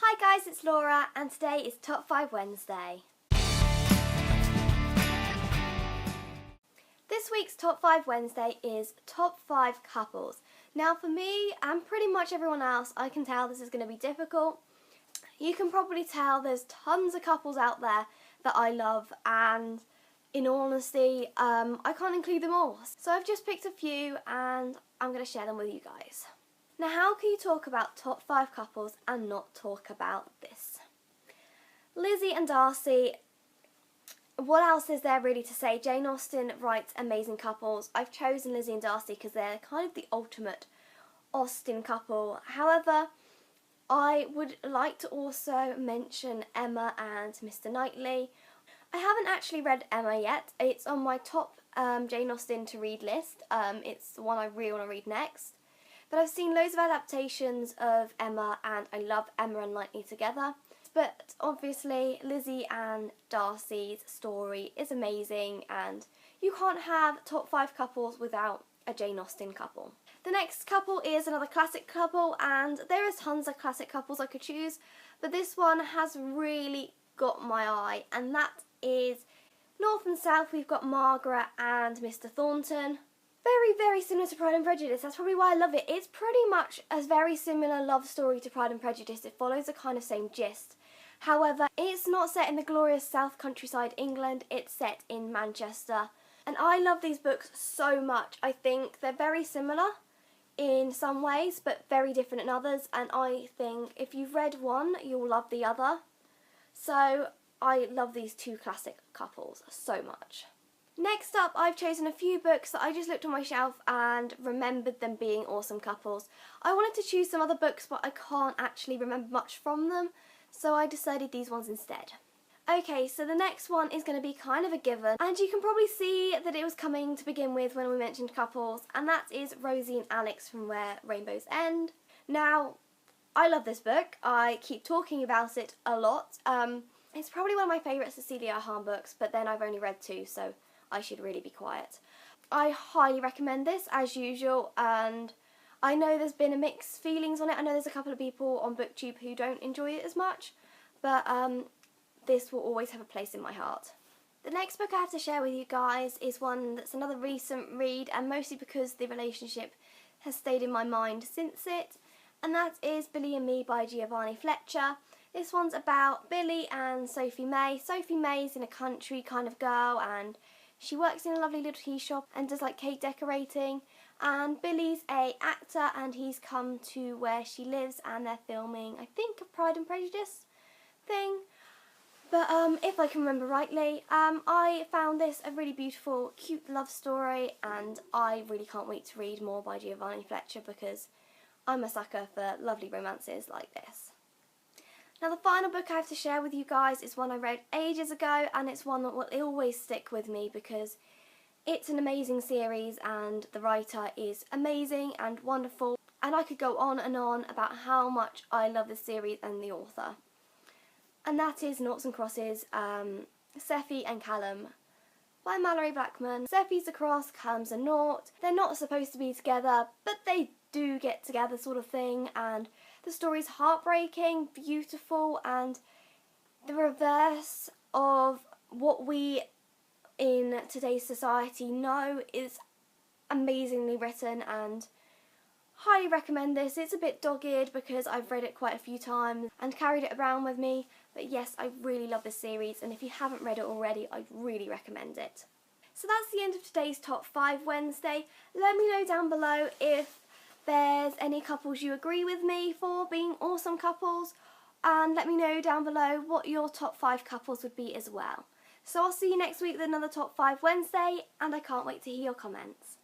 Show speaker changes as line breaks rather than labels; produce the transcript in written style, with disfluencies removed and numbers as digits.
Hi guys, it's Laura and today is Top 5 Wednesday. This week's Top 5 Wednesday is Top 5 Couples. Now for me and pretty much everyone else, I can tell this is going to be difficult. You can probably tell there's tons of couples out there that I love, and in all honesty, I can't include them all. So I've just picked a few and I'm going to share them with you guys. Now, how can you talk about top 5 couples and not talk about this? Lizzie and Darcy, what else is there really to say? Jane Austen writes amazing couples. I've chosen Lizzie and Darcy because they're kind of the ultimate Austen couple. However, I would like to also mention Emma and Mr. Knightley. I haven't actually read Emma yet. It's on my top Jane Austen to read list. It's the one I really want to read next. But I've seen loads of adaptations of Emma and I love Emma and Knightley together. But obviously Lizzie and Darcy's story is amazing and you can't have top 5 couples without a Jane Austen couple. The next couple is another classic couple, and there is tons of classic couples I could choose, but this one has really got my eye, and that is North and South. We've got Margaret and Mr. Thornton. Very, very similar to Pride and Prejudice. That's probably why I love it. It's pretty much a very similar love story to Pride and Prejudice. It follows the kind of same gist. However, it's not set in the glorious South countryside England. It's set in Manchester. And I love these books so much. I think they're very similar in some ways, but very different in others. And I think if you've read one, you'll love the other. So I love these two classic couples so much. Next up, I've chosen a few books that I just looked on my shelf and remembered them being awesome couples. I wanted to choose some other books, but I can't actually remember much from them, so I decided these ones instead. Okay, so the next one is going to be kind of a given, and you can probably see that it was coming to begin with when we mentioned couples, and that is Rosie and Alex from Where Rainbows End. Now, I love this book. I keep talking about it a lot. It's probably one of my favourite Cecilia Ahern books, but then I've only read 2, so I should really be quiet. I highly recommend this, as usual, and I know there's been mixed feelings on it. I know there's a couple of people on BookTube who don't enjoy it as much, but this will always have a place in my heart. The next book I have to share with you guys is one that's another recent read, and mostly because the relationship has stayed in my mind since it, and that is Billy and Me by Giovanni Fletcher. This one's about Billy and Sophie May. Sophie May's in a country kind of girl, and she works in a lovely little tea shop and does like cake decorating, and Billy's a actor and he's come to where she lives and they're filming, I think, a Pride and Prejudice thing. But if I can remember rightly, I found this a really beautiful, cute love story, and I really can't wait to read more by Giovanni Fletcher because I'm a sucker for lovely romances like this. Now, the final book I have to share with you guys is one I read ages ago, and it's one that will always stick with me because it's an amazing series and the writer is amazing and wonderful, and I could go on and on about how much I love this series and the author. And that is Noughts and Crosses, Sephy and Callum by Malorie Blackman. Sephy's a cross, Callum's a nought. They're not supposed to be together, but they do get together sort of thing, and the story's heartbreaking, beautiful, and the reverse of what we in today's society know is amazingly written, and highly recommend this. It's a bit dogged because I've read it quite a few times and carried it around with me, but yes, I really love this series, and if you haven't read it already, I'd really recommend it. So that's the end of today's Top 5 Wednesday. Let me know down below if there's any couples you agree with me for being awesome couples, and let me know down below what your top 5 couples would be as well. So I'll see you next week with another Top 5 Wednesday, and I can't wait to hear your comments.